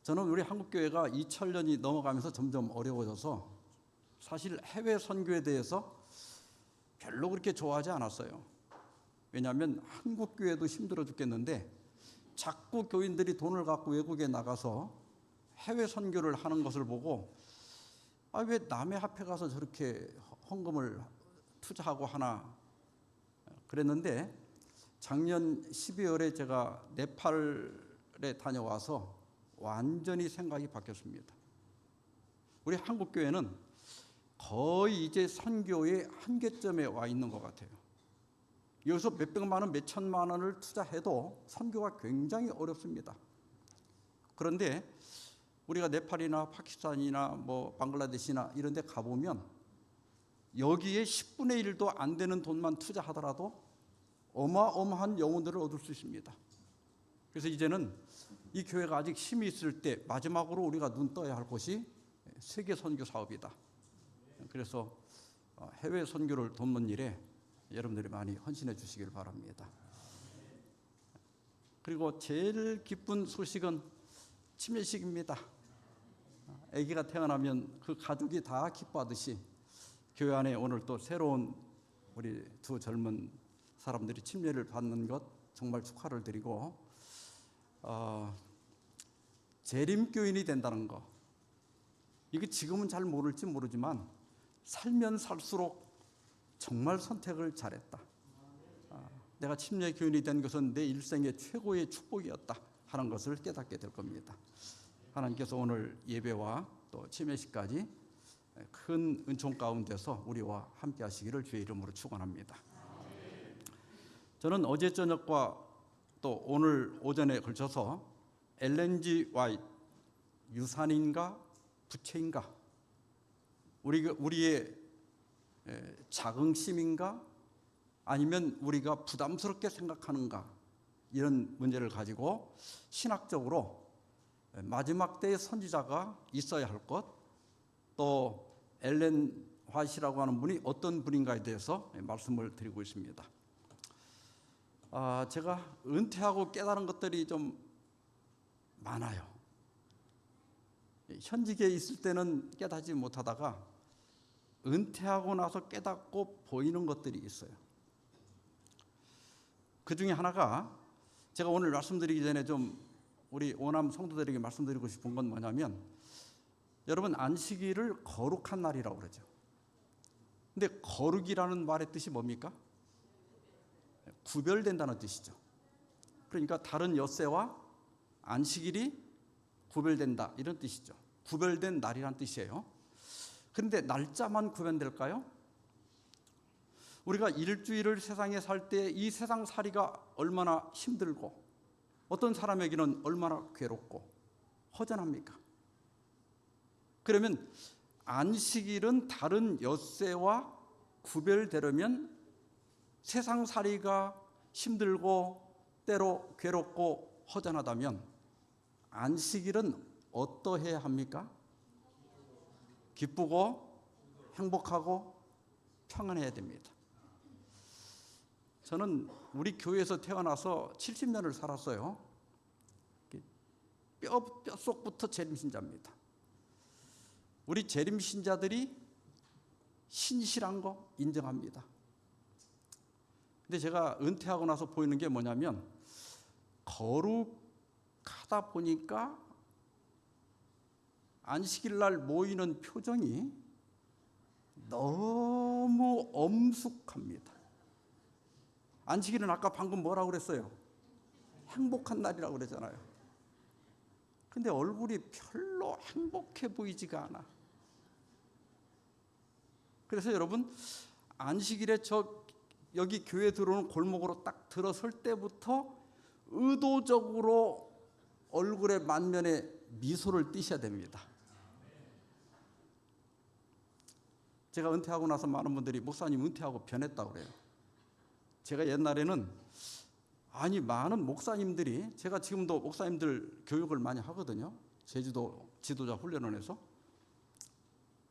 저는 우리 한국교회가 2000년이 넘어가면서 점점 어려워져서 사실 해외 선교에 대해서 별로 그렇게 좋아하지 않았어요. 왜냐하면 한국교회도 힘들어 죽겠는데 자꾸 교인들이 돈을 갖고 외국에 나가서 해외 선교를 하는 것을 보고 왜 남의 앞에 가서 저렇게 헌금을 투자하고 하나 그랬는데, 작년 12월에 제가 네팔에 다녀와서 완전히 생각이 바뀌었습니다. 우리 한국교회는 거의 이제 선교의 한계점에 와 있는 것 같아요. 여기서 몇백만 원, 몇천만 원을 투자해도 선교가 굉장히 어렵습니다. 그런데 우리가 네팔이나 파키스탄이나 방글라데시나 이런 데 가보면 여기에 10분의 1도 안 되는 돈만 투자하더라도 어마어마한 영혼들을 얻을 수 있습니다. 그래서 이제는 이 교회가 아직 힘이 있을 때 마지막으로 우리가 눈 떠야 할 곳이 세계 선교 사업이다. 그래서 해외 선교를 돕는 일에 여러분들이 많이 헌신해 주시길 바랍니다. 그리고 제일 기쁜 소식은 침례식입니다. 아기가 태어나면 그 가족이 다 기뻐하듯이 교회 안에 오늘 또 새로운 우리 두 젊은 사람들이 침례를 받는 것 정말 축하를 드리고, 재림교인이 된다는 거, 이게 지금은 잘 모를지 모르지만 살면 살수록 정말 선택을 잘했다. 내가 침례교인이 된 것은 내 일생의 최고의 축복이었다 하는 것을 깨닫게 될 겁니다. 하나님께서 오늘 예배와 또 침례식까지 큰 은총 가운데서 우리와 함께 하시기를 주의 이름으로 축원합니다. 저는 어제 저녁과 또 오늘 오전에 걸쳐서 엘렌 G 화이트, 유산인가 부채인가, 우리의 자긍심인가 아니면 우리가 부담스럽게 생각하는가, 이런 문제를 가지고 신학적으로 마지막 때의 선지자가 있어야 할 것, 또 엘렌 화이트라고 하는 분이 어떤 분인가에 대해서 말씀을 드리고 있습니다. 제가 은퇴하고 깨달은 것들이 좀 많아요. 현직에 있을 때는 깨닫지 못하다가 은퇴하고 나서 깨닫고 보이는 것들이 있어요. 그 중에 하나가, 제가 오늘 말씀드리기 전에 좀 우리 오남 성도들에게 말씀드리고 싶은 건 뭐냐면, 여러분 안식일을 거룩한 날이라고 그러죠. 근데 거룩이라는 말의 뜻이 뭡니까? 구별된다는 뜻이죠. 그러니까 다른 엿새와 안식일이 구별된다, 이런 뜻이죠. 구별된 날이란 뜻이에요. 그런데 날짜만 구별될까요? 우리가 일주일을 세상에 살 때 이 세상 살이가 얼마나 힘들고 어떤 사람에게는 얼마나 괴롭고 허전합니까? 그러면 안식일은 다른 엿새와 구별되려면 세상 살이가 힘들고 때로 괴롭고 허전하다면 안식일은 어떠해야 합니까? 기쁘고 행복하고 평안해야 됩니다. 저는 우리 교회에서 태어나서 70년을 살았어요. 뼛속부터 재림신자입니다. 우리 재림신자들이 신실한 거 인정합니다. 근데 제가 은퇴하고 나서 보이는 게 뭐냐면, 거룩하다 보니까 안식일 날 모이는 표정이 너무 엄숙합니다. 안식일은 아까 방금 뭐라고 그랬어요? 행복한 날이라고 그랬잖아요. 근데 얼굴이 별로 행복해 보이지가 않아. 그래서 여러분, 안식일에 여기 교회 들어오는 골목으로 딱 들어설 때부터 의도적으로 얼굴에 만면에 미소를 띠셔야 됩니다. 제가 은퇴하고 나서 많은 분들이 목사님 은퇴하고 변했다고 그래요. 제가 옛날에는 많은 목사님들이, 제가 지금도 목사님들 교육을 많이 하거든요. 제주도 지도자 훈련을 해서.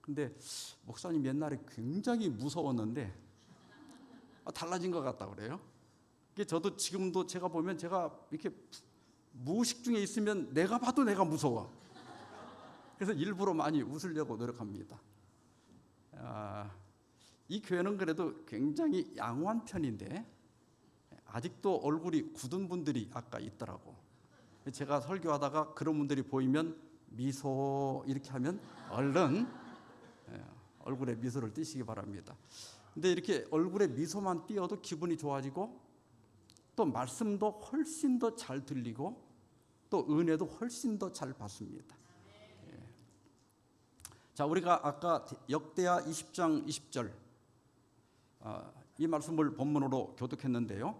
근데 목사님 옛날에 굉장히 무서웠는데 달라진 것 같다고 그래요. 저도 지금도 제가 보면, 제가 이렇게 무의식 중에 있으면 내가 봐도 내가 무서워. 그래서 일부러 많이 웃으려고 노력합니다. 이 교회는 그래도 굉장히 양호한 편인데 아직도 얼굴이 굳은 분들이 아까 있더라고. 제가 설교하다가 그런 분들이 보이면 미소 이렇게 하면 얼른 얼굴에 미소를 띄시기 바랍니다. 근데 이렇게 얼굴에 미소만 띄어도 기분이 좋아지고 또 말씀도 훨씬 더 잘 들리고 또 은혜도 훨씬 더 잘 받습니다. 자, 우리가 아까 역대하 20장 20절 이 말씀을 본문으로 교독했는데요.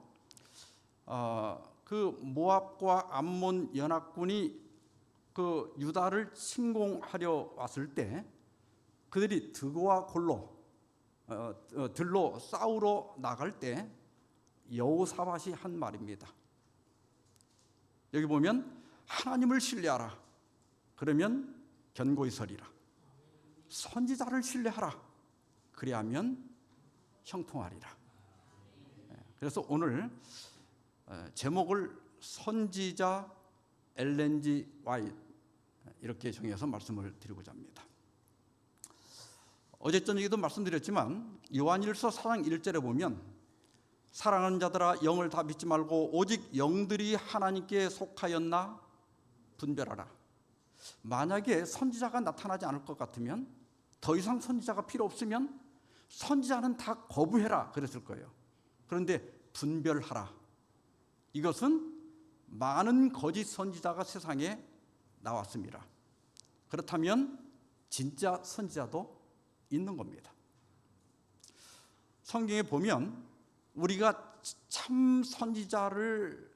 그 모압과 암몬 연합군이 그 유다를 침공하려 왔을 때 그들이 드고와 골로 들로 싸우러 나갈 때 여호사밧이 한 말입니다. 여기 보면 하나님을 신뢰하라. 그러면 견고히 서리라. 선지자를 신뢰하라. 그리하면 형통하리라. 그래서 오늘 제목을 선지자 엘렌 G. 화이트 이렇게 정해서 말씀을 드리고자 합니다. 어제 저녁에도 말씀드렸지만 요한일서 4장 1절에 보면 사랑하는 자들아 영을 다 믿지 말고 오직 영들이 하나님께 속하였나 분별하라. 만약에 선지자가 나타나지 않을 것 같으면 더 이상 선지자가 필요 없으면 선지자는 다 거부해라 그랬을 거예요. 그런데 분별하라. 이것은 많은 거짓 선지자가 세상에 나왔습니다. 그렇다면 진짜 선지자도 있는 겁니다. 성경에 보면 우리가 참 선지자를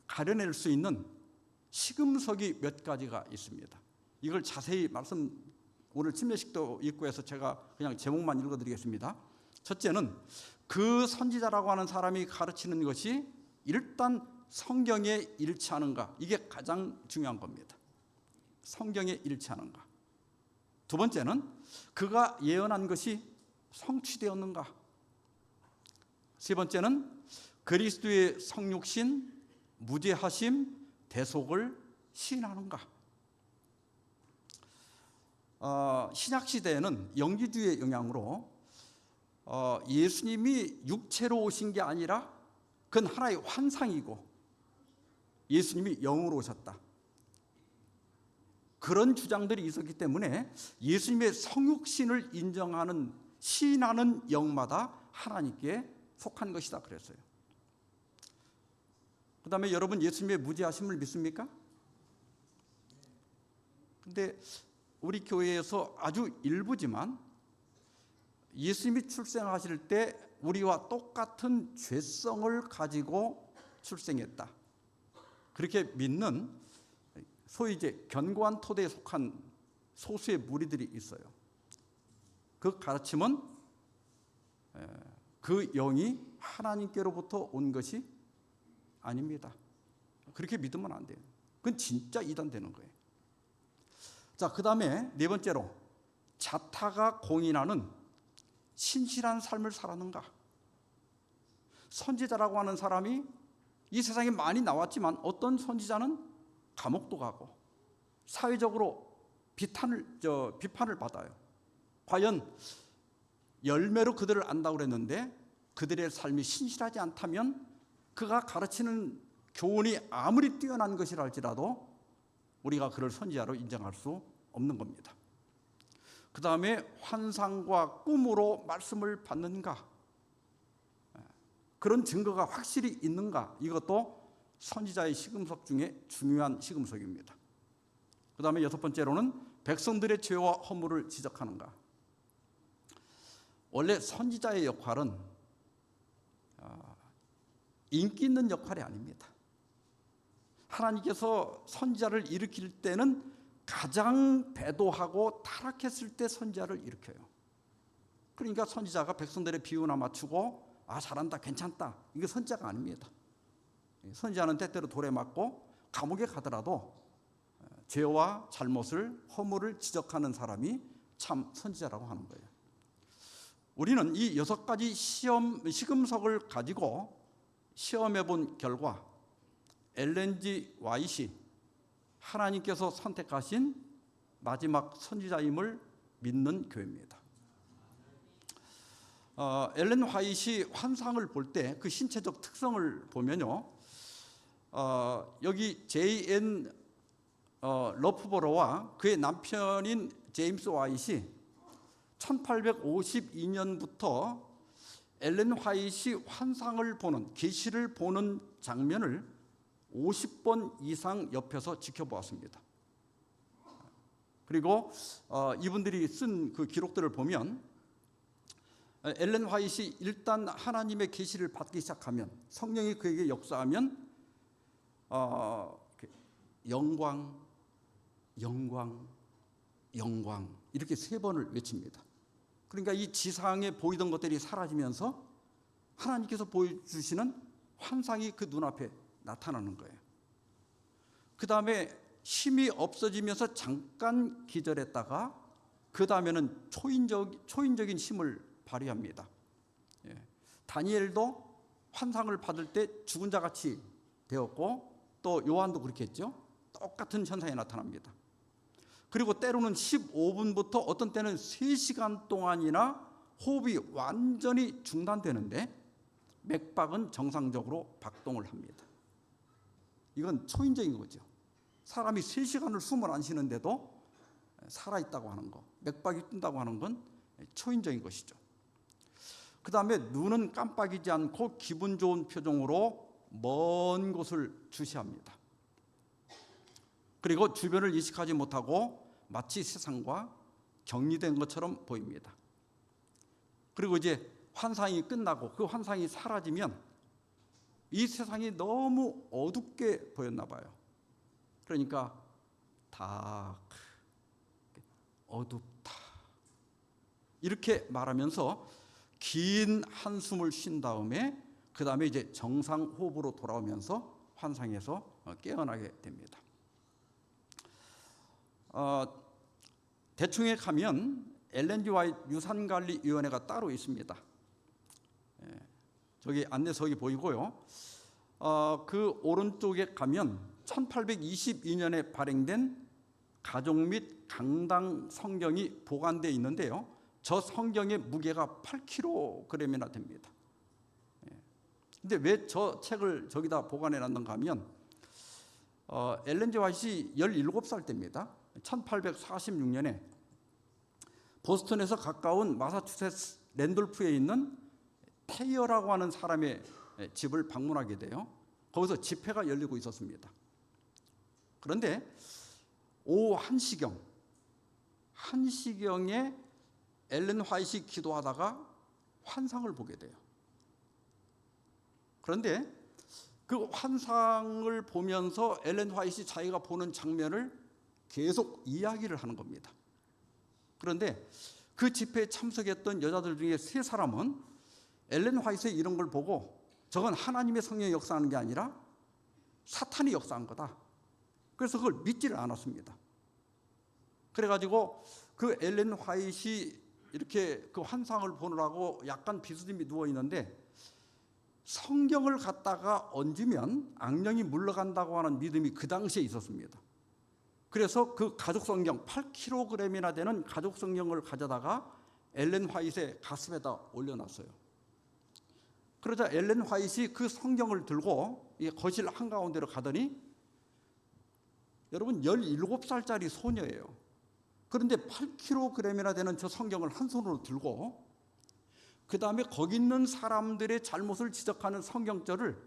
가려낼 수 있는 시금석이 몇 가지가 있습니다. 이걸 자세히 오늘 침례식도 있고 해서 제가 그냥 제목만 읽어드리겠습니다. 첫째는 그 선지자라고 하는 사람이 가르치는 것이 일단 성경에 일치하는가, 이게 가장 중요한 겁니다. 성경에 일치하는가. 두 번째는 그가 예언한 것이 성취되었는가. 세 번째는 그리스도의 성육신, 무죄하심, 대속을 시인하는가. 신약 시대에는 영지주의의 영향으로 예수님이 육체로 오신 게 아니라 그건 하나의 환상이고 예수님이 영으로 오셨다. 그런 주장들이 있었기 때문에 예수님의 성육신을 인정하는 시인하는 영마다 하나님께 속한 것이다 그랬어요. 그 다음에 여러분 예수님의 무죄하심을 믿습니까? 근데 우리 교회에서 아주 일부지만 예수님이 출생하실 때 우리와 똑같은 죄성을 가지고 출생했다. 그렇게 믿는 소위 이제 견고한 토대에 속한 소수의 무리들이 있어요. 그 가르침은 그 영이 하나님께로부터 온 것이 아닙니다. 그렇게 믿으면 안 돼요. 그건 진짜 이단되는 거예요. 자, 그 다음에 네 번째로 자타가 공인하는 신실한 삶을 살았는가. 선지자라고 하는 사람이 이 세상에 많이 나왔지만 어떤 선지자는 감옥도 가고 사회적으로 비판을 받아요. 과연 열매로 그들을 안다고 그랬는데 그들의 삶이 신실하지 않다면 그가 가르치는 교훈이 아무리 뛰어난 것이라 할지라도 우리가 그를 선지자로 인정할 수 없는 겁니다. 그 다음에 환상과 꿈으로 말씀을 받는가, 그런 증거가 확실히 있는가, 이것도 선지자의 시금석 중에 중요한 시금석입니다. 그 다음에 여섯 번째로는 백성들의 죄와 허물을 지적하는가. 원래 선지자의 역할은 인기 있는 역할이 아닙니다. 하나님께서 선지자를 일으킬 때는 가장 배도하고 타락했을 때 선지자를 일으켜요. 그러니까 선지자가 백성들의 비유나 맞추고 잘한다, 괜찮다, 이게 선지자가 아닙니다. 선지자는 때때로 돌에 맞고 감옥에 가더라도 죄와 잘못을, 허물을 지적하는 사람이 참 선지자라고 하는 거예요. 우리는 이 6가지 시금석을 가지고 시험해 본 결과 엘렌 G. 화이트이 하나님께서 선택하신 마지막 선지자임을 믿는 교회입니다. 엘렌 화이트이 환상을 볼 때 그 신체적 특성을 보면요, 여기 J.N. 러프버러와 그의 남편인 제임스 화이트이 1852년부터 엘렌 화이트이 환상을 보는, 계시를 보는 장면을 50번 이상 옆에서 지켜보았습니다. 그리고 이분들이 쓴 그 기록들을 보면 엘렌 화이트이 일단 하나님의 계시를 받기 시작하면, 성령이 그에게 역사하면 영광, 영광, 영광 이렇게 3번을 외칩니다. 그러니까 이 지상에 보이던 것들이 사라지면서 하나님께서 보여주시는 환상이 그 눈앞에 나타나는 거예요. 그 다음에 힘이 없어지면서 잠깐 기절했다가 그 다음에는 초인적인 힘을 발휘합니다. 다니엘도 환상을 받을 때 죽은 자같이 되었고, 또 요한도 그렇게 했죠. 똑같은 현상이 나타납니다. 그리고 때로는 15분부터 어떤 때는 3시간 동안이나 호흡이 완전히 중단되는데 맥박은 정상적으로 박동을 합니다. 이건 초인적인 거죠. 사람이 3시간을 숨을 안 쉬는데도 살아있다고 하는 거, 맥박이 뜬다고 하는 건 초인적인 것이죠. 그 다음에 눈은 깜빡이지 않고 기분 좋은 표정으로 먼 곳을 주시합니다. 그리고 주변을 인식하지 못하고 마치 세상과 격리된 것처럼 보입니다. 그리고 이제 환상이 끝나고 그 환상이 사라지면 이 세상이 너무 어둡게 보였나 봐요. 그러니까 다 어둡다 이렇게 말하면서 긴 한숨을 쉰 다음에 그 다음에 이제 정상 호흡으로 돌아오면서 환상에서 깨어나게 됩니다. 대충에 가면 엘렌 G. 화이트 유산관리위원회가 따로 있습니다. 저기 안내석이 보이고요. 그 오른쪽에 가면 1822년에 발행된 가족 및 강당 성경이 보관되어 있는데요. 저 성경의 무게가 8kg이나 됩니다. 근데 왜 저 책을 저기다 보관해 놨는가 하면 엘렌 G. 화이트이 17살 때입니다. 1846년에 보스턴에서 가까운 마사추세츠 랜돌프에 있는 테이어라고 하는 사람의 집을 방문하게 돼요. 거기서 집회가 열리고 있었습니다. 그런데 오후 1시경에 엘렌 화이트이 기도하다가 환상을 보게 돼요. 그런데 그 환상을 보면서 엘렌 화이트이 자기가 보는 장면을 계속 이야기를 하는 겁니다. 그런데 그 집회에 참석했던 여자들 중에 3사람은 엘렌 화이트의 이런 걸 보고 저건 하나님의 성령이 역사하는 게 아니라 사탄이 역사한 거다. 그래서 그걸 믿지를 않았습니다. 그래가지고 그 엘렌 화이트이 이렇게 그 환상을 보느라고 약간 비스듬히 누워 있는데 성경을 갖다가 얹으면 악령이 물러간다고 하는 믿음이 그 당시에 있었습니다. 그래서 그 가족 성경 8kg이나 되는 가족 성경을 가져다가 엘렌 화이트의 가슴에다 올려놨어요. 그러자 엘렌 화이트이 그 성경을 들고 거실 한가운데로 가더니, 여러분 17살짜리 소녀예요. 그런데 8kg이나 되는 저 성경을 한 손으로 들고 그 다음에 거기 있는 사람들의 잘못을 지적하는 성경절을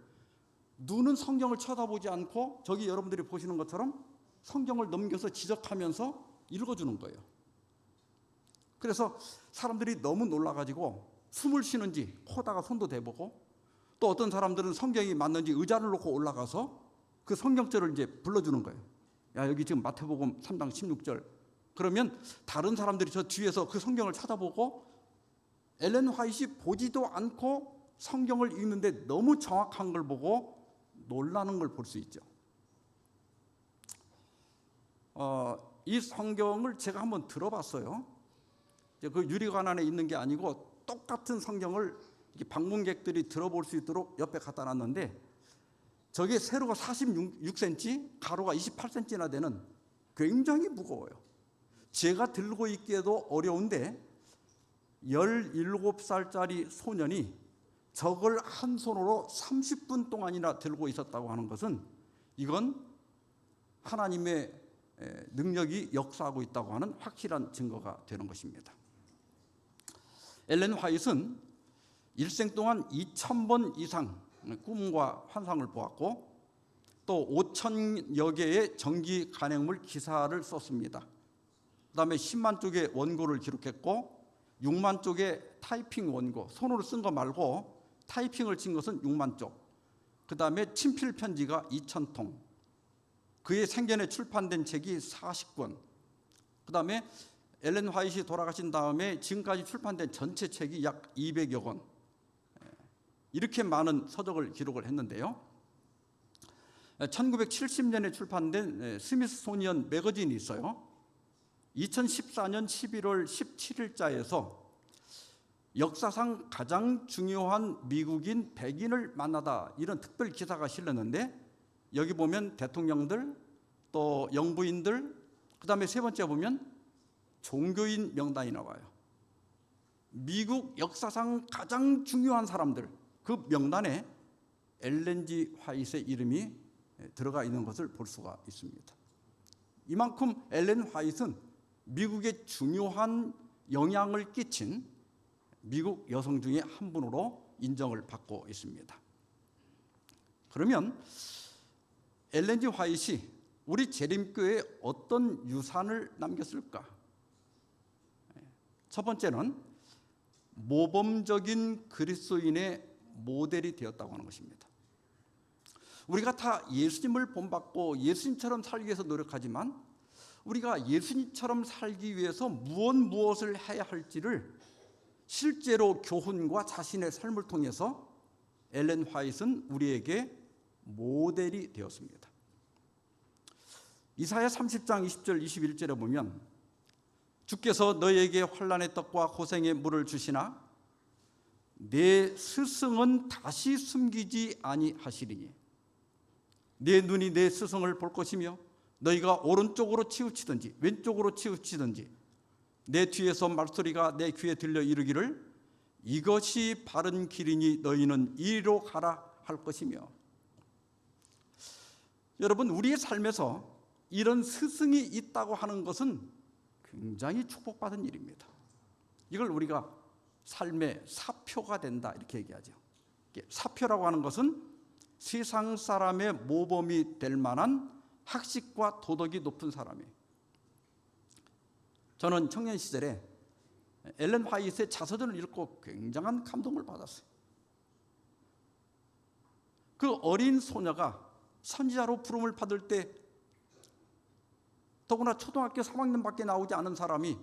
눈은 성경을 쳐다보지 않고 저기 여러분들이 보시는 것처럼 성경을 넘겨서 지적하면서 읽어주는 거예요. 그래서 사람들이 너무 놀라가지고 숨을 쉬는지 코다가 손도 대보고, 또 어떤 사람들은 성경이 맞는지 의자를 놓고 올라가서 그 성경절을 이제 불러주는 거예요. 야, 여기 지금 마태복음 3장 16절. 그러면 다른 사람들이 저 뒤에서 그 성경을 찾아보고 엘렌 화이트이 보지도 않고 성경을 읽는데 너무 정확한 걸 보고 놀라는 걸 볼 수 있죠. 이 성경을 제가 한번 들어봤어요. 그 유리관 안에 있는 게 아니고 똑같은 성경을 방문객들이 들어볼 수 있도록 옆에 갖다 놨는데, 저게 세로가 46cm, 가로가 28cm나 되는 굉장히 무거워요. 제가 들고 있기에도 어려운데 17살짜리 소년이 저걸 한 손으로 30분 동안이나 들고 있었다고 하는 것은 이건 하나님의 능력이 역사하고 있다고 하는 확실한 증거가 되는 것입니다. 엘렌 화이트는 일생 동안 2000번 이상 꿈과 환상을 보았고 또 5000여 개의 전기 간행물 기사를 썼습니다. 그 다음에 10만 쪽의 원고를 기록했고 6만 쪽의 타이핑 원고, 손으로 쓴 거 말고 타이핑을 친 것은 6만 쪽, 그 다음에 친필 편지가 2000통, 그의 생전에 출판된 책이 40권, 그 다음에 엘렌 화이트가 돌아가신 다음에 지금까지 출판된 전체 책이 약 200여 권, 이렇게 많은 서적을 기록을 했는데요. 1970년에 출판된 스미소니언 매거진이 있어요. 2014년 11월 17일자에서 역사상 가장 중요한 미국인 100인을 만나다, 이런 특별 기사가 실렸는데 여기 보면 대통령들, 또 영부인들, 그 다음에 세 번째 보면 종교인 명단이 나와요. 미국 역사상 가장 중요한 사람들, 그 명단에 엘렌 G. 화이트의 이름이 들어가 있는 것을 볼 수가 있습니다. 이만큼 엘렌 화이트는 미국에 중요한 영향을 끼친 미국 여성 중에 한 분으로 인정을 받고 있습니다. 그러면 엘렌 G. 화이트가 우리 재림교회에 어떤 유산을 남겼을까? 첫 번째는 모범적인 그리스도인의 모델이 되었다고 하는 것입니다. 우리가 다 예수님을 본받고 예수님처럼 살기 위해서 노력하지만 우리가 예수님처럼 살기 위해서 무엇을 해야 할지를 실제로 교훈과 자신의 삶을 통해서 엘렌 화이트는 우리에게 모델이 되었습니다. 이사야 30장 20절 21절에 보면 주께서 너희에게 환난의 떡과 고생의 물을 주시나 내 스승은 다시 숨기지 아니하시리니 내 눈이 내 스승을 볼 것이며 너희가 오른쪽으로 치우치든지 왼쪽으로 치우치든지 내 뒤에서 말소리가 내 귀에 들려 이르기를 이것이 바른 길이니 너희는 이리로 가라 할 것이며. 여러분, 우리의 삶에서 이런 스승이 있다고 하는 것은 굉장히 축복받은 일입니다. 이걸 우리가 삶의 사표가 된다 이렇게 얘기하죠. 사표라고 하는 것은 세상 사람의 모범이 될 만한 학식과 도덕이 높은 사람이에요. 저는 청년 시절에 엘렌 화이트의 자서전을 읽고 굉장한 감동을 받았어요. 그 어린 소녀가 선지자로 부름을 받을 때 더구나 초등학교 3학년밖에 나오지 않은 사람이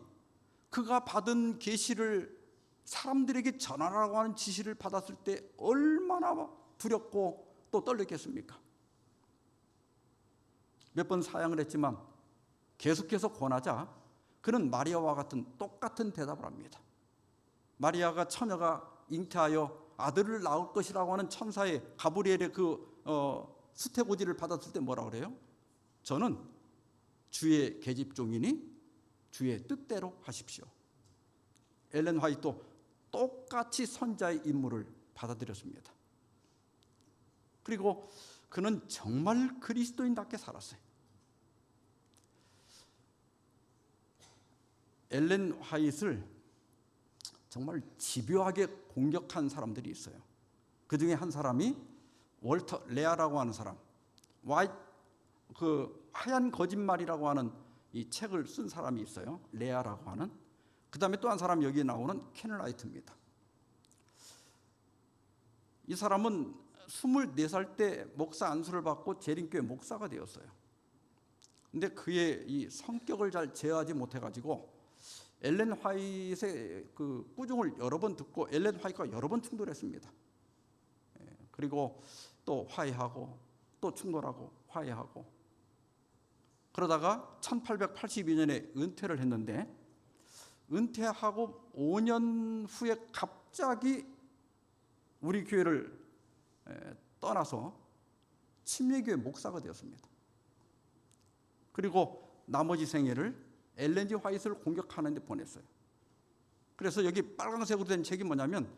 그가 받은 계시를 사람들에게 전하라고 하는 지시를 받았을 때 얼마나 두렵고 또 떨렸겠습니까? 몇 번 사양을 했지만 계속해서 권하자 그는 마리아와 같은 똑같은 대답을 합니다. 마리아가 처녀가 잉태하여 아들을 낳을 것이라고 하는 천사의 가브리엘의 수태고지를 받았을 때 뭐라 그래요? 저는 주의 계집종이니 주의 뜻대로 하십시오. 엘렌 화이트도 똑같이 선자의 임무를 받아들였습니다. 그리고 그는 정말 그리스도인답게 살았어요. 엘렌 화이트를 정말 집요하게 공격한 사람들이 있어요. 그 중에 한 사람이 월터 레아라고 하는 사람, 하얀 거짓말이라고 하는 이 책을 쓴 사람이 있어요. 레아라고 하는. 그 다음에 또 한 사람 여기 나오는 켄 라이트입니다. 이 사람은 24살 때 목사 안수를 받고 재림교회 목사가 되었어요. 근데 그의 이 성격을 잘 제어하지 못해가지고 엘렌 화이트의 그 꾸중을 여러 번 듣고 엘렌 화이트가 여러 번 충돌했습니다. 그리고 또 화해하고 또 충돌하고 화해하고 그러다가 1882년에 은퇴를 했는데 은퇴하고 5년 후에 갑자기 우리 교회를 떠나서 침례교회 목사가 되었습니다. 그리고 나머지 생애를 엘렌 G 화이트를 공격하는 데 보냈어요. 그래서 여기 빨간색으로 된 책이 뭐냐면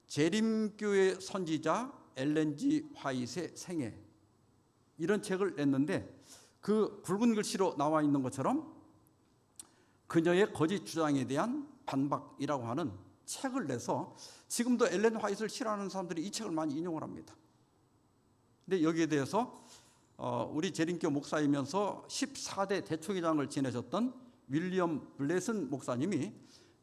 재림교회 선지자 엘렌 G 화이트의 생애, 이런 책을 냈는데, 그 붉은 글씨로 나와 있는 것처럼 그녀의 거짓 주장에 대한 반박이라고 하는 책을 내서 지금도 엘렌 화이트를 싫어하는 사람들이 이 책을 많이 인용을 합니다. 근데 여기에 대해서 우리 재림교 목사이면서 14대 대총회장을 지내셨던 윌리엄 블레슨 목사님이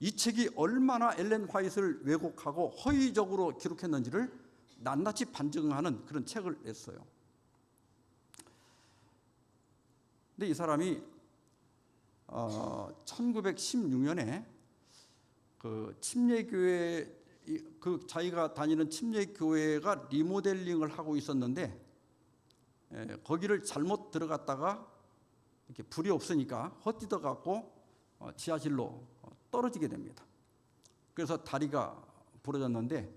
이 책이 얼마나 엘렌 화이트를 왜곡하고 허위적으로 기록했는지를 낱낱이 반증하는 그런 책을 냈어요. 근데 이 사람이 1916년에 그 침례교회, 그 자기가 다니는 침례교회가 리모델링을 하고 있었는데, 거기를 잘못 들어갔다가 이렇게 불이 없으니까 헛디뎌 갖고 지하실로 떨어지게 됩니다. 그래서 다리가 부러졌는데,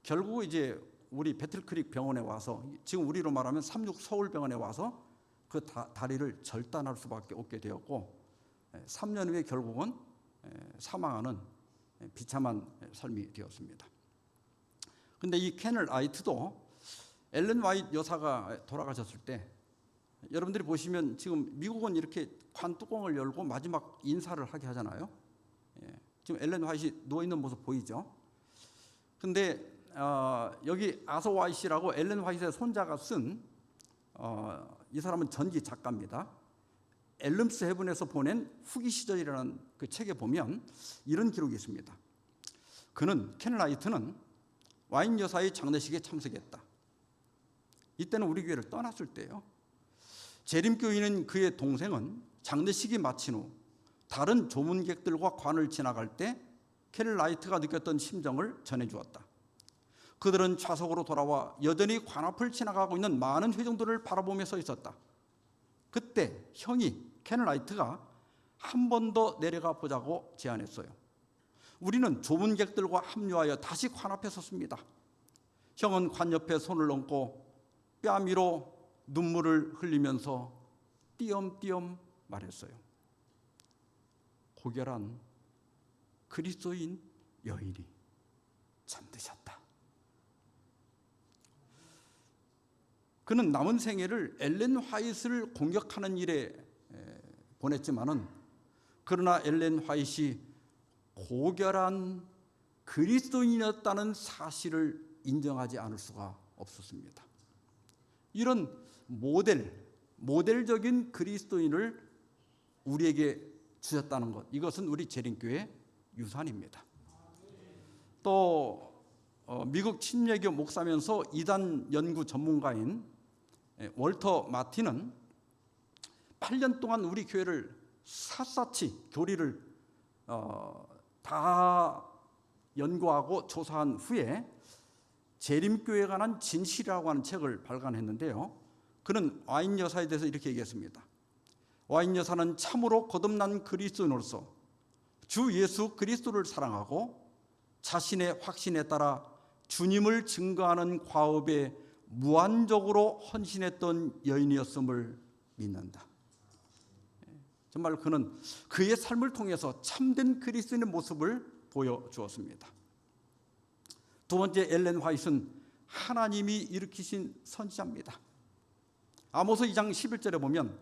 결국 이제 우리 배틀크릭 병원에 와서, 지금 우리로 말하면 36 서울병원에 와서 그 다리를 절단할 수밖에 없게 되었고, 3년 후에 결국은 사망하는 비참한 삶이 되었습니다. 근데 이 케널 라이트도 엘렌 화이트 여사가 돌아가셨을 때, 여러분들이 보시면 지금 미국은 이렇게 관뚜껑을 열고 마지막 인사를 하게 하잖아요. 지금 엘렌 화이트이 누워있는 모습 보이죠? 근데 여기 아서 화이트라고 엘렌 화이트의 손자가 쓴, 이 사람은 전기 작가입니다. 엘름스 헤븐에서 보낸 후기 시절이라는 그 책에 보면 이런 기록이 있습니다. 그는, 켄 라이트는 와인 여사의 장례식에 참석했다. 이때는 우리 교회를 떠났을 때요. 재림교인은 그의 동생은 장례식이 마친 후 다른 조문객들과 관을 지나갈 때 켄 라이트가 느꼈던 심정을 전해주었다. 그들은 좌석으로 돌아와 여전히 관 앞을 지나가고 있는 많은 회중들을 바라보며 서 있었다. 그때 형이 켄 라이트가 한 번 더 내려가 보자고 제안했어요. 우리는 조문객들과 합류하여 다시 관 앞에 섰습니다. 형은 관 옆에 손을 얹고 뺨위로 눈물을 흘리면서 띄엄띄엄 말했어요. 고결한 그리스도인 여인이 잠드셨다. 그는 남은 생애를 엘렌 화이트를 공격하는 일에 보냈지만은, 그러나 엘렌 화이트이 고결한 그리스도인이었다는 사실을 인정하지 않을 수가 없었습니다. 이런 모델적인 그리스도인을 우리에게 주셨다는 것, 이것은 우리 재림교회 유산입니다. 또 미국 침례교 목사면서 이단 연구 전문가인 월터 마틴은 8년 동안 우리 교회를 샅샅이 교리를 다 연구하고 조사한 후에 재림교회에 관한 진실이라고 하는 책을 발간했는데요. 그는 와인 여사에 대해서 이렇게 얘기했습니다. 와인 여사는 참으로 거듭난 그리스도인으로서 주 예수 그리스도를 사랑하고 자신의 확신에 따라 주님을 증거하는 과업에 무한적으로 헌신했던 여인이었음을 믿는다. 정말 그는 그의 삶을 통해서 참된 그리스도인의 모습을 보여주었습니다. 두 번째, 엘렌 화이트는 하나님이 일으키신 선지자입니다. 아모스 2장 11절에 보면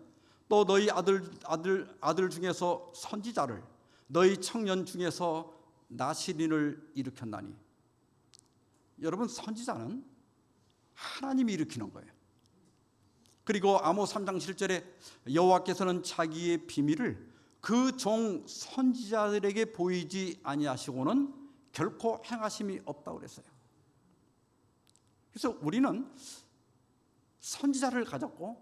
또 너희 아들 중에서 선지자를, 너희 청년 중에서 나시린을 일으켰나니. 여러분, 선지자는 하나님이 일으키는 거예요. 그리고 아모스 3장 7절에 여호와께서는 자기의 비밀을 그 종 선지자들에게 보이지 아니하시고는 결코 행하심이 없다고 그랬어요. 그래서 우리는 선지자를 가졌고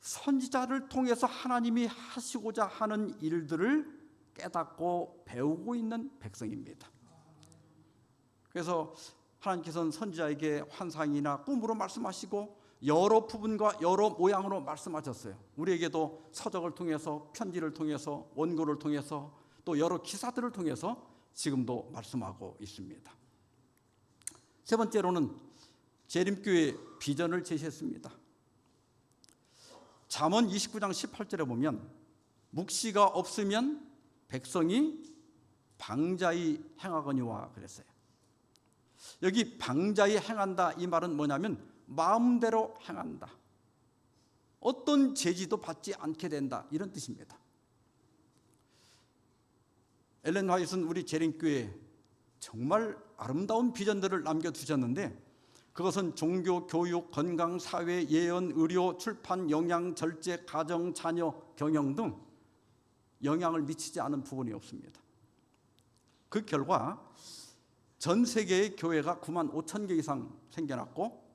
선지자를 통해서 하나님이 하시고자 하는 일들을 깨닫고 배우고 있는 백성입니다. 그래서 하나님께서는 선지자에게 환상이나 꿈으로 말씀하시고 여러 부분과 여러 모양으로 말씀하셨어요. 우리에게도 서적을 통해서, 편지를 통해서, 원고를 통해서, 또 여러 기사들을 통해서 지금도 말씀하고 있습니다. 세 번째로는 재림교회 비전을 제시했습니다. 잠언 29장 18절에 보면 묵시가 없으면 백성이 방자히 행하거니와 그랬어요. 여기 방자히 행한다 이 말은 뭐냐면 마음대로 행한다. 어떤 제지도 받지 않게 된다 이런 뜻입니다. 엘렌 화이트는 우리 재림교회에 정말 아름다운 비전들을 남겨두셨는데 그것은 종교, 교육, 건강, 사회, 예언, 의료, 출판, 영양, 절제, 가정, 자녀, 경영 등 영향을 미치지 않은 부분이 없습니다. 그 결과 전 세계의 교회가 9만 5천 개 이상 생겨났고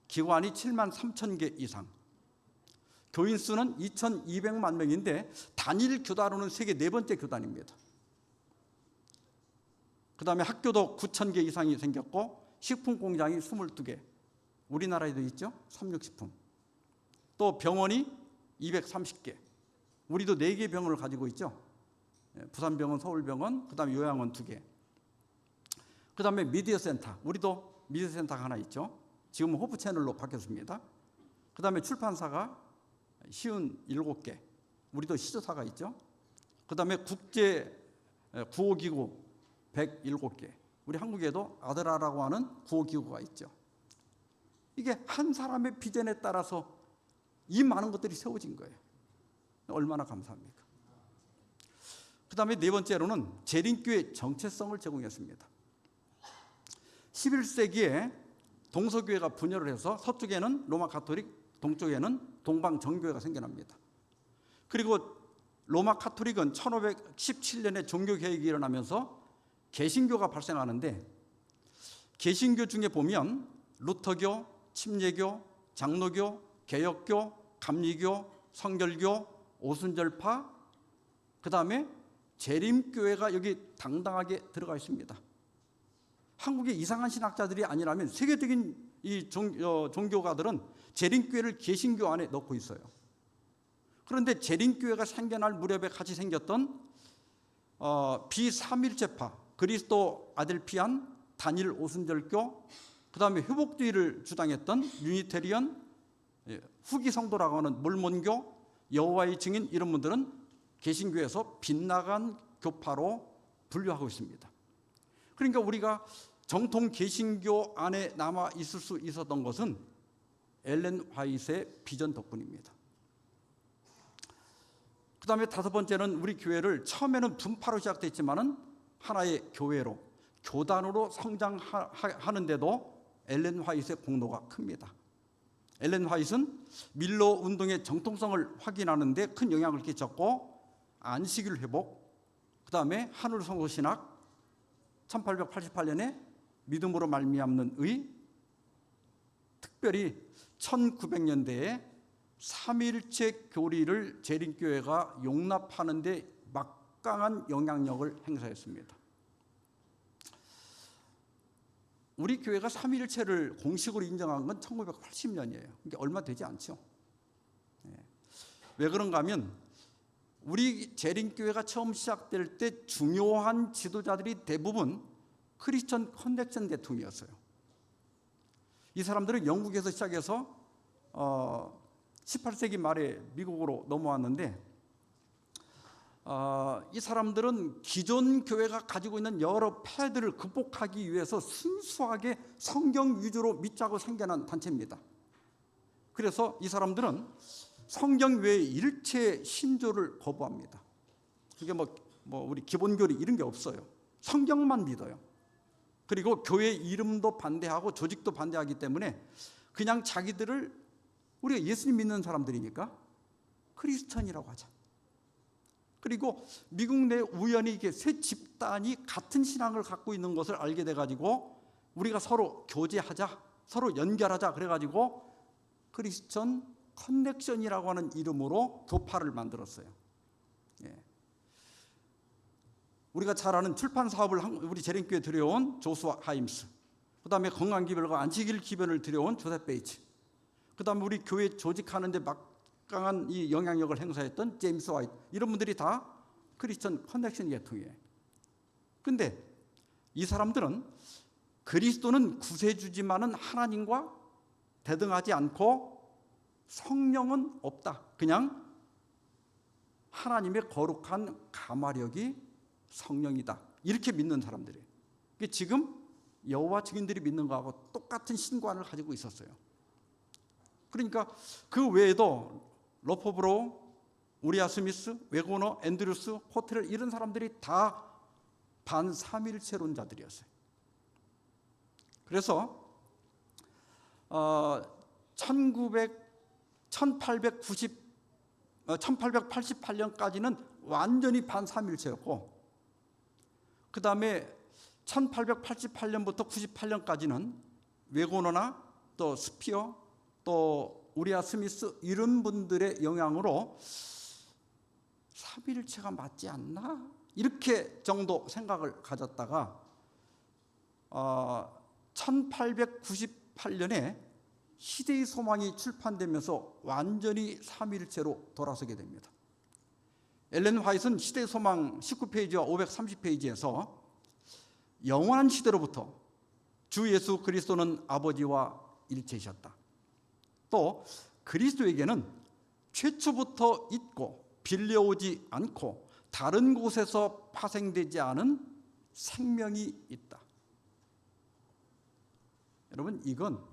기관이 7만 3천 개 이상, 교인 수는 2,200만 명인데 단일 교단으로는 세계 네 번째 교단입니다. 그 다음에 학교도 9천 개 이상이 생겼고 식품 공장이 22개, 우리나라에도 있죠. 삼육식품. 또 병원이 230개, 우리도 4개 병원을 가지고 있죠. 부산병원, 서울병원, 그 다음에 요양원 2개. 그 다음에 미디어센터, 우리도 미디어센터가 하나 있죠. 지금은 호프채널로 바뀌었습니다. 그 다음에 출판사가 57개, 우리도 시조사가 있죠. 그 다음에 국제 구호기구 107개, 우리 한국에도 아드라라고 하는 구호기구가 있죠. 이게 한 사람의 비전에 따라서 이 많은 것들이 세워진 거예요. 얼마나 감사합니까? 그 다음에 네 번째로는 재림교회 정체성을 제공했습니다. 11세기에 동서교회가 분열을 해서 서쪽에는 로마 가톨릭, 동쪽에는 동방 정교회가 생겨납니다. 그리고 로마 가톨릭은 1517년에 종교개혁이 일어나면서 개신교가 발생하는데 개신교 중에 보면 루터교, 침례교, 장로교, 개혁교, 감리교, 성결교, 오순절파, 그 다음에 재림교회가 여기 당당하게 들어가 있습니다. 한국의 이상한 신학자들이 아니라면 세계적인 이 종교가들은 재림교회를 개신교 안에 넣고 있어요. 그런데 재림교회가 생겨날 무렵에 같이 생겼던 비삼일체파, 그리스도 아델피안, 단일 오순절교, 그 다음에 회복주의를 주장했던 유니테리언, 후기 성도라고 하는 몰몬교, 여호와의 증인 이런 분들은 개신교에서 빗나간 교파로 분류하고 있습니다. 그러니까 우리가 정통 개신교 안에 남아 있을 수 있었던 것은 엘렌 화이트의 비전 덕분입니다. 그 다음에 다섯 번째는 우리 교회를 처음에는 분파로 시작됐지만은 하나의 교회로, 교단으로 성장하는데도 엘렌 화이트의 공로가 큽니다. 엘렌 화이트는 밀러 운동의 정통성을 확인하는 데 큰 영향을 끼쳤고 안식일 회복, 그 다음에 하늘 성소 신학, 1888년에 믿음으로 말미암는 의, 특별히 1900년대에 삼위일체 교리를 재림교회가 용납하는 데 막강한 영향력을 행사했습니다. 우리 교회가 삼위일체를 공식으로 인정한 건 1980년이에요. 그러니까 얼마 되지 않죠. 왜 그런가 하면 우리 재림교회가 처음 시작될 때 중요한 지도자들이 대부분 크리스천 커넥션 계통이었어요. 이 사람들은 영국에서 시작해서 18세기 말에 미국으로 넘어왔는데 이 사람들은 기존 교회가 가지고 있는 여러 폐해들을 극복하기 위해서 순수하게 성경 위주로 믿자고 생겨난 단체입니다. 그래서 이 사람들은 성경 외의 일체 신조를 거부합니다. 이게 뭐 우리 기본교리 이런 게 없어요. 성경만 믿어요. 그리고 교회 이름도 반대하고 조직도 반대하기 때문에 그냥 자기들을, 우리가 예수님 믿는 사람들이니까 크리스천이라고 하자. 그리고 미국 내 우연히 이게 세 집단이 같은 신앙을 갖고 있는 것을 알게 돼가지고 우리가 서로 교제하자, 서로 연결하자 그래가지고 크리스천 커넥션이라고 하는 이름으로 교파를 만들었어요. 우리가 잘 아는 출판 사업을 우리 재림교회에 들여온 조수아 하임스, 그 다음에 건강기별과 안식일 기변을 들여온 조셉 베이츠, 그 다음에 우리 교회 조직하는데 막강한 이 영향력을 행사했던 제임스 화이트, 이런 분들이 다 크리스천 커넥션 계통이에요. 근데 이 사람들은 그리스도는 구세주지만은 하나님과 대등하지 않고 성령은 없다, 그냥 하나님의 거룩한 가마력이 성령이다. 이렇게 믿는 사람들이에요. 지금 여호와 증인들이 믿는 거하고 똑같은 신관을 가지고 있었어요. 그러니까 그 외에도 러퍼브로우, 우리아 스미스, 웨고너, 앤드루스, 호텔 이런 사람들이 다 반삼일체론자들이었어요. 그래서 1888년까지는 완전히 반삼일체였고, 그 다음에 1888년부터 98년까지는 웨고너나 또 스피어, 또 우리아 스미스 이런 분들의 영향으로 삼일체가 맞지 않나? 이렇게 정도 생각을 가졌다가 1898년에 시대의 소망이 출판되면서 완전히 삼일체로 돌아서게 됩니다. 엘렌 화이트는 시대의 소망 19페이지와 530페이지에서 영원한 시대로부터 주 예수 그리스도는 아버지와 일체이셨다. 또 그리스도에게는 최초부터 있고 빌려오지 않고 다른 곳에서 파생되지 않은 생명이 있다. 여러분, 이건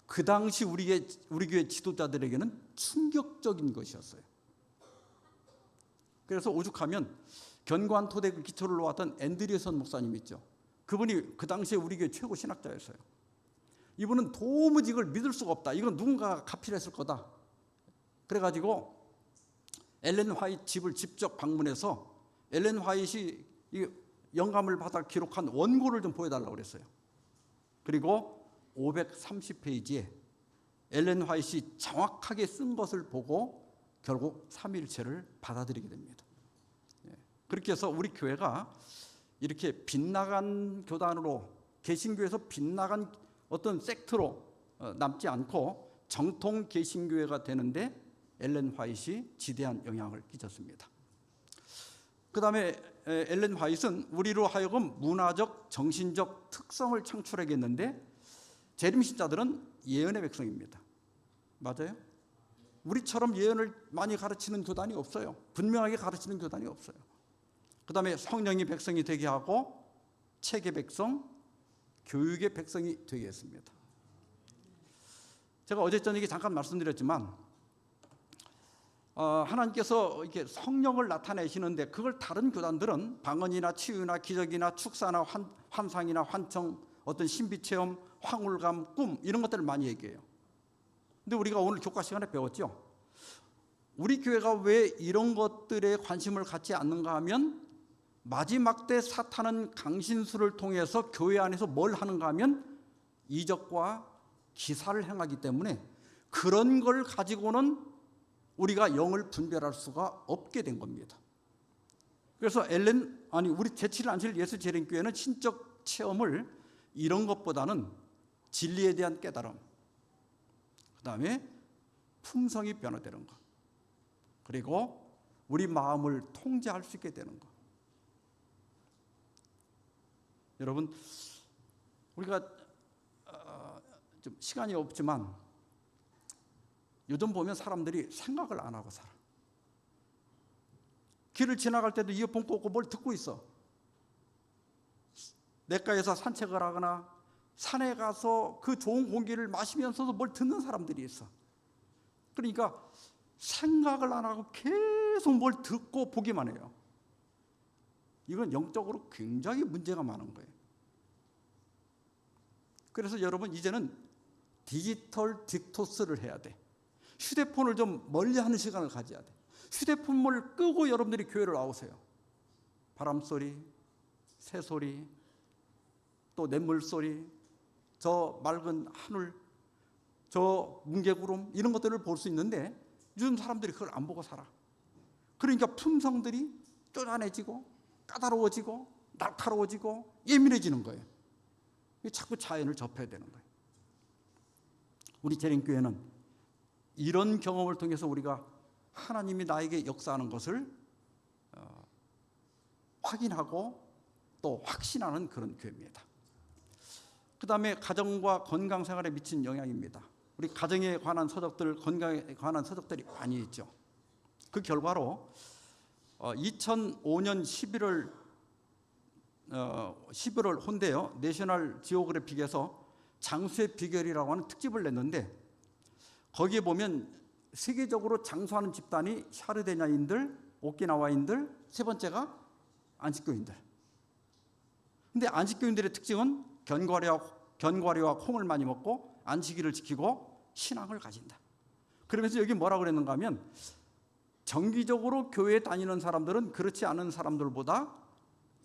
그 당시 우리 교회 지도자들에게는 충격적인 것이었어요. 그래서 오죽하면 견고한 토대의 기초를 놓았던 앤드리어선 목사님 있죠. 그분이 그 당시에 우리 교회 최고 신학자였어요. 이분은 도무지 이걸 믿을 수가 없다. 이건 누군가가 가필했을 거다. 그래가지고 엘렌 화이트 집을 직접 방문해서 엘렌 화이트이 영감을 받아 기록한 원고를 좀 보여달라고 그랬어요. 그리고 530페이지에 엘렌 화이트이 정확하게 쓴 것을 보고 결국 삼위일체를 받아들이게 됩니다. 그렇게 해서 우리 교회가 이렇게 빗나간 교단으로, 개신교에서 빗나간 어떤 섹트로 남지 않고 정통 개신교회가 되는데 엘렌 화이트이 지대한 영향을 끼쳤습니다. 그 다음에 엘렌 화이트는 우리로 하여금 문화적, 정신적 특성을 창출하겠는데, 재림 신자들은 예언의 백성입니다. 맞아요? 우리처럼 예언을 많이 가르치는 교단이 없어요. 분명하게 가르치는 교단이 없어요. 그 다음에 성령이 백성이 되게 하고 책의 백성, 교육의 백성이 되게 했습니다. 제가 어제 저녁에 잠깐 말씀드렸지만 하나님께서 이렇게 성령을 나타내시는데, 그걸 다른 교단들은 방언이나 치유나 기적이나 축사나 환상이나 환청, 어떤 신비체험, 황홀감, 꿈 이런 것들을 많이 얘기해요. 근데 우리가 오늘 교과 시간에 배웠죠. 우리 교회가 왜 이런 것들에 관심을 갖지 않는가 하면, 마지막 때 사탄은 강신수를 통해서 교회 안에서 뭘 하는가 하면 이적과 기사를 행하기 때문에 그런 걸 가지고는 우리가 영을 분별할 수가 없게 된 겁니다. 그래서 우리 제7일 안실 예수 재림교회는 신적 체험을 이런 것보다는 진리에 대한 깨달음, 그 다음에 품성이 변화되는 것, 그리고 우리 마음을 통제할 수 있게 되는 것. 여러분, 우리가 좀 시간이 없지만 요즘 보면 사람들이 생각을 안 하고 살아. 길을 지나갈 때도 이어폰 꽂고 뭘 듣고 있어. 냇가에서 산책을 하거나 산에 가서 그 좋은 공기를 마시면서도 뭘 듣는 사람들이 있어. 그러니까 생각을 안 하고 계속 뭘 듣고 보기만 해요. 이건 영적으로 굉장히 문제가 많은 거예요. 그래서 여러분, 이제는 디지털 딕토스를 해야 돼. 휴대폰을 좀 멀리하는 시간을 가져야 돼. 휴대폰을 끄고 여러분들이 교회를 나오세요. 바람소리, 새소리, 또 냇물소리, 저 맑은 하늘, 저 뭉게구름 이런 것들을 볼 수 있는데 요즘 사람들이 그걸 안 보고 살아. 그러니까 품성들이 쪼잔해지고 까다로워지고 날카로워지고 예민해지는 거예요. 자꾸 자연을 접해야 되는 거예요. 우리 재림교회는 이런 경험을 통해서 우리가 하나님이 나에게 역사하는 것을 확인하고 또 확신하는 그런 교회입니다. 그 다음에 가정과 건강생활에 미친 영향입니다. 우리 가정에 관한 서적들, 건강에 관한 서적들이 많이 있죠. 그 결과로 2005년 11월 혼대요 내셔널 지오그래픽에서 장수의 비결이라고 하는 특집을 냈는데 거기에 보면 세계적으로 장수하는 집단이 샤르데냐인들, 오키나와인들, 세 번째가 안식교인들. 근데 안식교인들의 특징은 견과류와 콩을 많이 먹고 안식일을 지키고 신앙을 가진다. 그러면서 여기 뭐라고 그랬는가 하면 정기적으로 교회에 다니는 사람들은 그렇지 않은 사람들보다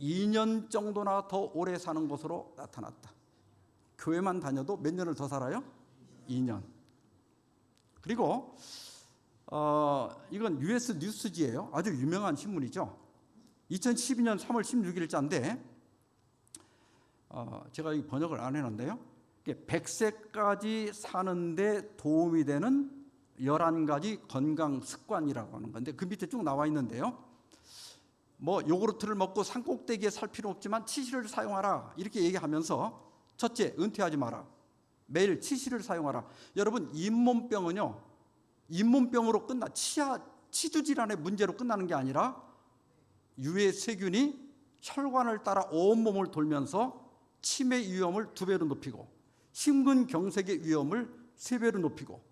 2년 정도나 더 오래 사는 것으로 나타났다. 교회만 다녀도 몇 년을 더 살아요? 2년. 그리고 이건 US 뉴스지예요. 아주 유명한 신문이죠. 2012년 3월 16일자인데 제가 이 번역을 안 해놨는데요. 100세까지 사는데 도움이 되는 11가지 건강 습관이라고 하는 건데 그 밑에 쭉 나와 있는데요. 뭐 요구르트를 먹고 산꼭대기에 살 필요 없지만 치실을 사용하라 이렇게 얘기하면서 첫째, 은퇴하지 마라. 매일 치실을 사용하라. 여러분 잇몸병은요. 잇몸병으로 치주 질환의 문제로 끝나는 게 아니라 유해 세균이 혈관을 따라 온몸을 돌면서 치매 위험을 2배로 높이고 심근경색의 위험을 3배로 높이고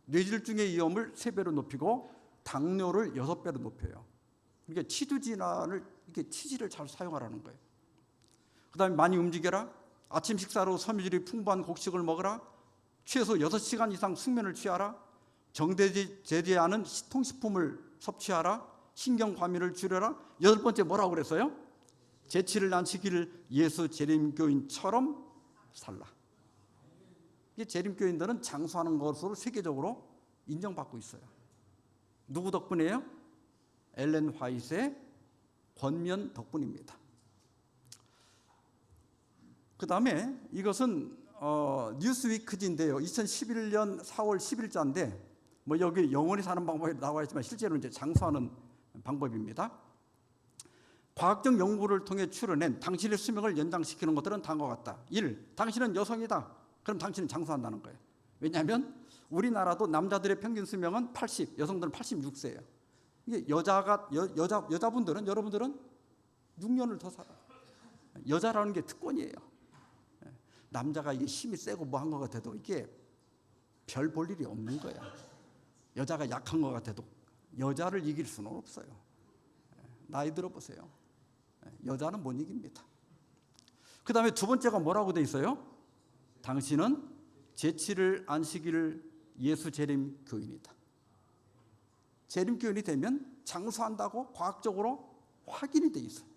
뇌질중의 위험을 3배로 높이고 당뇨를 6배로 높여요. 그러니까 치주 질환을 이렇게 치질을 잘 사용하라는 거예요. 그다음에 많이 움직여라. 아침 식사로 섬유질이 풍부한 곡식을 먹어라. 최소 6시간 이상 숙면을 취하라. 정제되지 않은 통식품을 섭취하라. 신경과민을 줄여라. 8번째 뭐라고 그랬어요? 제7일 안식일을 예수 재림교인처럼 살라. 이게 재림교인들은 장수하는 것으로 세계적으로 인정받고 있어요. 누구 덕분이에요? 엘렌 화이트의 권면 덕분입니다. 그 다음에 이것은 뉴스위크지인데요. 2011년 4월 10일자인데 뭐 여기 영원히 사는 방법이 나와 있지만 실제로 이제 장수하는 방법입니다. 과학적 연구를 통해 추려낸 당신의 수명을 연장시키는 것들은 다음과 같다. 1. 당신은 여성이다. 그럼 당신은 장수한다는 거예요. 왜냐하면 우리나라도 남자들의 평균 수명은 80, 여성들은 86세예요. 이게 여자분들은 여러분들은 6년을 더 살아요. 여자라는 게 특권이에요. 남자가 이게 힘이 세고 뭐 한 것 같아도 이게 별 볼 일이 없는 거야. 여자가 약한 것 같아도 여자를 이길 수는 없어요. 나이 들어보세요. 여자는 못 이깁니다. 그 다음에 두 번째가 뭐라고 돼 있어요? 당신은 제7일 안식일 예수 재림 교인이다. 재림 교인이 되면 장수한다고 과학적으로 확인이 돼 있어요.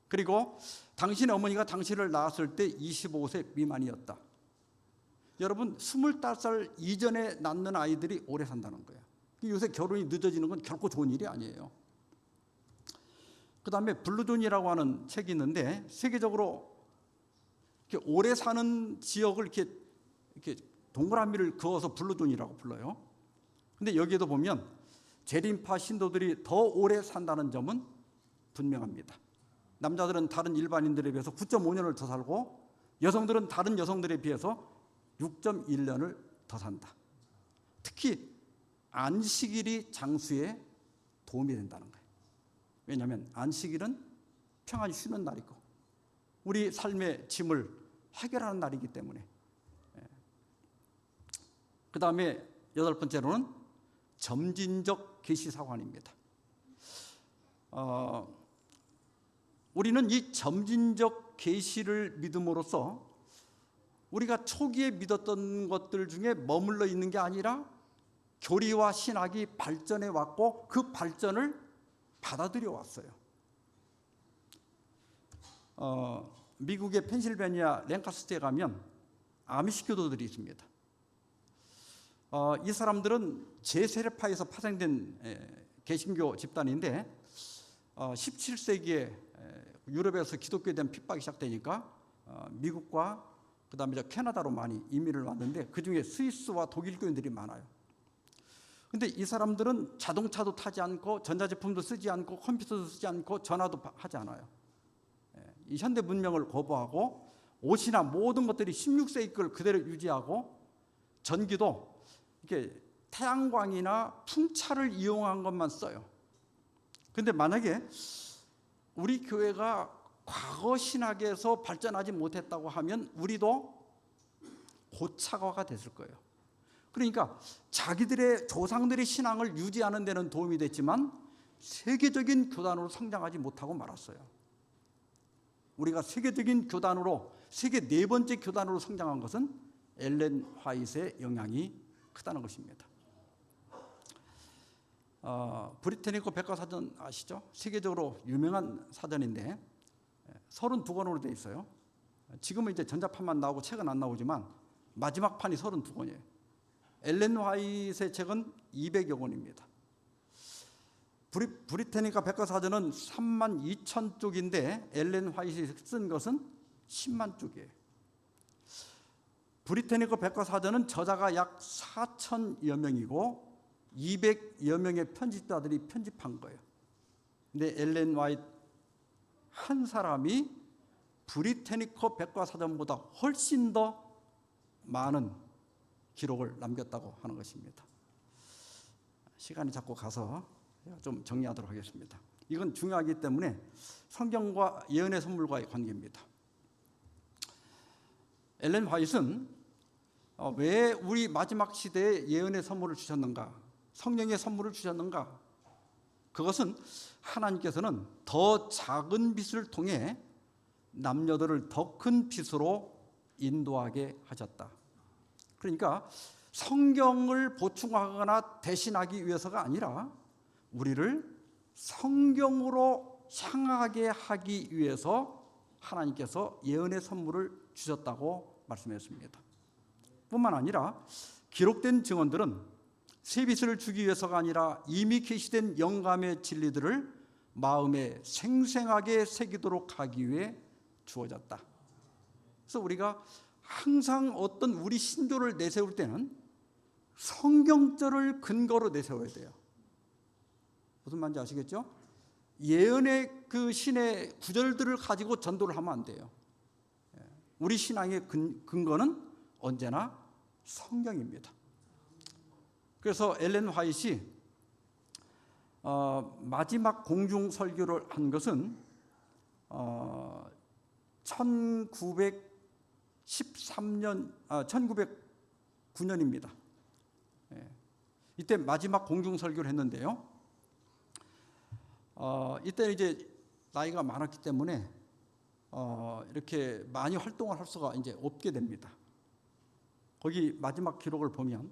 그리고 당신의 어머니가 당신을 낳았을 때 25세 미만이었다. 여러분 25살 이전에 낳는 아이들이 오래 산다는 거예요. 요새 결혼이 늦어지는 건 결코 좋은 일이 아니에요. 그 다음에 블루존이라고 하는 책이 있는데 세계적으로 이렇게 오래 사는 지역을 이렇게 동그라미를 그어서 블루존이라고 불러요. 근데 여기에도 보면 재림파 신도들이 더 오래 산다는 점은 분명합니다. 남자들은 다른 일반인들에 비해서 9.5년을 더 살고 여성들은 다른 여성들에 비해서 6.1년을 더 산다. 특히 안식일이 장수에 도움이 된다는 거예요. 왜냐하면 안식일은 평안히 쉬는 날이고 우리 삶의 짐을 해결하는 날이기 때문에. 그 다음에 8번째로는 점진적 계시사관입니다. 우리는 이 점진적 계시를 믿음으로써 우리가 초기에 믿었던 것들 중에 머물러 있는 게 아니라 교리와 신학이 발전해 왔고 그 발전을 받아들여 왔어요. 미국의 펜실베니아 랭카스트에 가면 아미시 교도들이 있습니다. 이 사람들은 제세례파에서 파생된 개신교 집단인데 17세기에 유럽에서 기독교에 대한 핍박이 시작되니까 미국과 그다음에 캐나다로 많이 이민을 왔는데 그중에 스위스와 독일 교인들이 많아요. 근데 이 사람들은 자동차도 타지 않고 전자제품도 쓰지 않고 컴퓨터도 쓰지 않고 전화도 하지 않아요. 이 현대 문명을 거부하고 옷이나 모든 것들이 16세기 걸 그대로 유지하고 전기도 이렇게 태양광이나 풍차를 이용한 것만 써요. 근데 만약에 우리 교회가 과거 신학에서 발전하지 못했다고 하면 우리도 고착화가 됐을 거예요. 그러니까 자기들의 조상들의 신앙을 유지하는 데는 도움이 됐지만 세계적인 교단으로 성장하지 못하고 말았어요. 우리가 세계적인 교단으로, 세계 네 번째 교단으로 성장한 것은 엘렌 화이트의 영향이 크다는 것입니다. 브리테니커 백과사전 아시죠? 세계적으로 유명한 사전인데 32권으로 되어 있어요. 지금은 이제 전자판만 나오고 책은 안 나오지만 마지막 판이 32권이에요. 엘렌 화이트의 책은 200여 권입니다. 브리테니카 백과사전은 32,000쪽인데 엘렌 화이트가 쓴 것은 10만 쪽이에요. 브리테니카 백과사전은 저자가 약 4,000여 명이고 200여 명의 편집자들이 편집한 거예요. 근데 엘렌 화이트 한 사람이 브리테니커 백과사전보다 훨씬 더 많은 기록을 남겼다고 하는 것입니다. 시간이 자꾸 가서 좀 정리하도록 하겠습니다. 이건 중요하기 때문에 성경과 예언의 선물과의 관계입니다. 엘렌 화이트는 왜 우리 마지막 시대에 예언의 선물을 주셨는가, 성령의 선물을 주셨는가? 그것은 하나님께서는 더 작은 빛을 통해 남녀들을 더 큰 빛으로 인도하게 하셨다. 그러니까 성경을 보충하거나 대신하기 위해서가 아니라 우리를 성경으로 향하게 하기 위해서 하나님께서 예언의 선물을 주셨다고 말씀했습니다. 뿐만 아니라 기록된 증언들은 새빛을 주기 위해서가 아니라 이미 계시된 영감의 진리들을 마음에 생생하게 새기도록 하기 위해 주어졌다. 그래서 우리가 항상 어떤 우리 신조를 내세울 때는 성경절을 근거로 내세워야 돼요. 무슨 말인지 아시겠죠? 예언의 그 신의 구절들을 가지고 전도를 하면 안 돼요. 우리 신앙의 근거는 언제나 성경입니다. 그래서 엘렌 화이트가 마지막 공중 설교를 한 것은 1909년입니다. 이때 마지막 공중 설교를 했는데요. 이때 이제 나이가 많았기 때문에 이렇게 많이 활동을 할 수가 이제 없게 됩니다. 거기 마지막 기록을 보면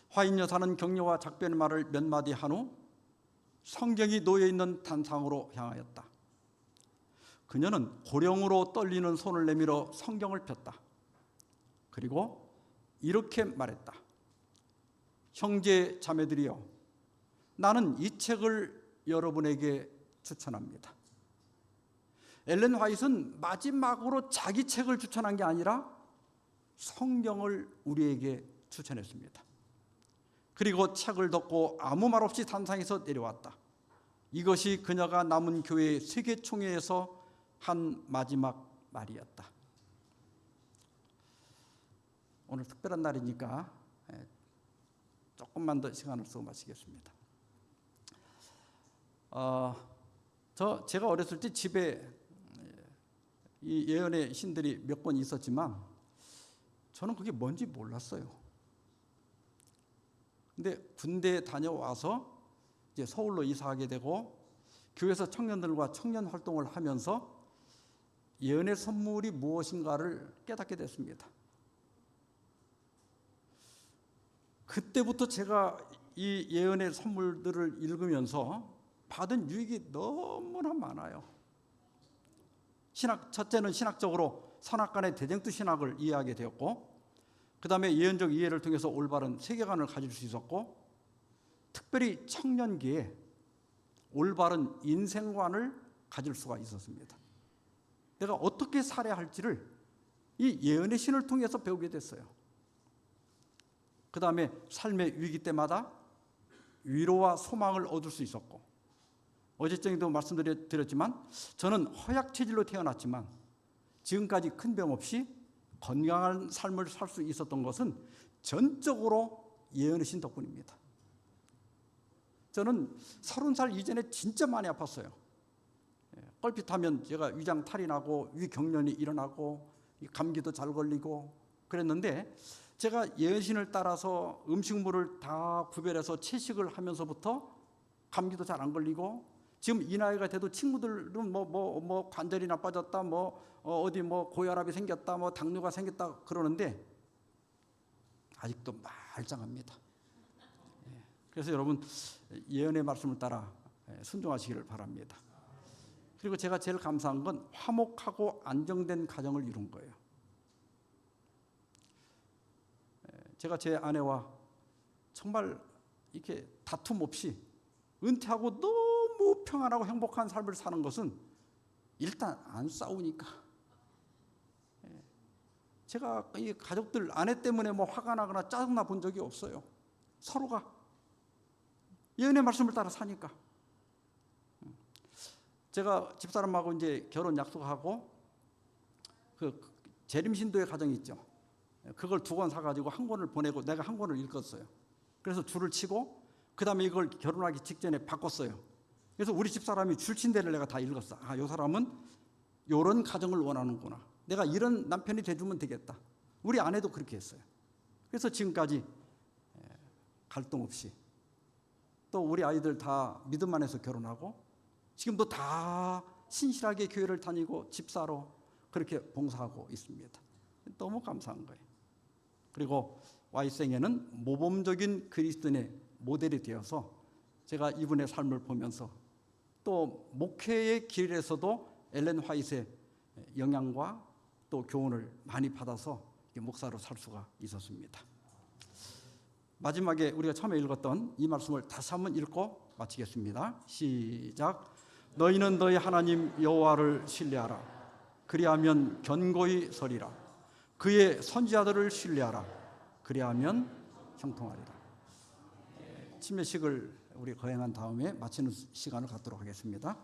화인 여사는 격려와 작별의 말을 몇 마디 한 후 성경이 놓여 있는 단상으로 향하였다. 그녀는 고령으로 떨리는 손을 내밀어 성경을 폈다. 그리고 이렇게 말했다. 형제 자매들이여, 나는 이 책을 여러분에게 추천합니다. 엘렌 화이트는 마지막으로 자기 책을 추천한 게 아니라 성경을 우리에게 추천했습니다. 그리고 책을 덮고 아무 말 없이 단상에서 내려왔다. 이것이 그녀가 남은 교회의 세계총회에서 한 마지막 말이었다. 오늘 특별한 날이니까 조금만 더 시간을 쓰고 마치겠습니다. 제가 어렸을 때 집에 이 예언의 신들이 몇 권 있었지만 저는 그게 뭔지 몰랐어요. 근데 군대 다녀와서 이제 서울로 이사하게 되고 교회에서 청년들과 청년 활동을 하면서 예언의 선물이 무엇인가를 깨닫게 됐습니다. 그때부터 제가 이 예언의 선물들을 읽으면서 받은 유익이 너무나 많아요. 첫째는 신학적으로 선악간의 대쟁투 신학을 이해하게 되었고, 그 다음에 예언적 이해를 통해서 올바른 세계관을 가질 수 있었고, 특별히 청년기에 올바른 인생관을 가질 수가 있었습니다. 내가 어떻게 살아야 할지를 이 예언의 신을 통해서 배우게 됐어요. 그 다음에 삶의 위기 때마다 위로와 소망을 얻을 수 있었고, 어제정에도 말씀드렸지만 저는 허약 체질로 태어났지만 지금까지 큰 병 없이 건강한 삶을 살 수 있었던 것은 전적으로 예언의 신 덕분입니다. 저는 30살 이전에 진짜 많이 아팠어요. 껄핏하면 제가 위장 탈이 나고 위경련이 일어나고 감기도 잘 걸리고 그랬는데, 제가 예언신을 따라서 음식물을 다 구별해서 채식을 하면서부터 감기도 잘 안 걸리고, 지금 이 나이가 돼도 친구들은 뭐 관절이 나빠졌다, 어디 고혈압이 생겼다, 당뇨가 생겼다 그러는데 아직도 말짱합니다. 그래서 여러분, 예언의 말씀을 따라 순종하시기를 바랍니다. 그리고 제가 제일 감사한 건 화목하고 안정된 가정을 이룬 거예요. 제가 제 아내와 정말 이렇게 다툼 없이 은퇴하고 너무 평안하고 행복한 삶을 사는 것은 일단 안 싸우니까. 제가 이 가족들 아내 때문에 화가 나거나 짜증나 본 적이 없어요. 서로가 예언의 말씀을 따라 사니까. 제가 집사람하고 이제 결혼 약속하고 그 재림신도의 가정이 있죠. 그걸 2권 사가지고 한 권을 보내고 내가 한 권을 읽었어요. 그래서 줄을 치고 그 다음에 이걸 결혼하기 직전에 바꿨어요. 그래서 우리 집사람이 줄친대를 내가 다 읽었어. 아, 이 사람은 이런 가정을 원하는구나. 내가 이런 남편이 돼주면 되겠다. 우리 아내도 그렇게 했어요. 그래서 지금까지 갈등 없이, 또 우리 아이들 다 믿음 안에서 결혼하고 지금도 다 신실하게 교회를 다니고 집사로 그렇게 봉사하고 있습니다. 너무 감사한 거예요. 그리고 와이생에는 모범적인 그리스도인의 모델이 되어서 제가 이분의 삶을 보면서 또 목회의 길에서도 엘렌 화이트의 영향과 또 교훈을 많이 받아서 목사로 살 수가 있었습니다. 마지막에 우리가 처음에 읽었던 이 말씀을 다시 한번 읽고 마치겠습니다. 시작. 너희는 너희 하나님 여호와를 신뢰하라. 그리하면 견고히 서리라. 그의 선지자들을 신뢰하라. 그리하면 형통하리라. 침례식을 우리 거행한 다음에 마치는 시간을 갖도록 하겠습니다.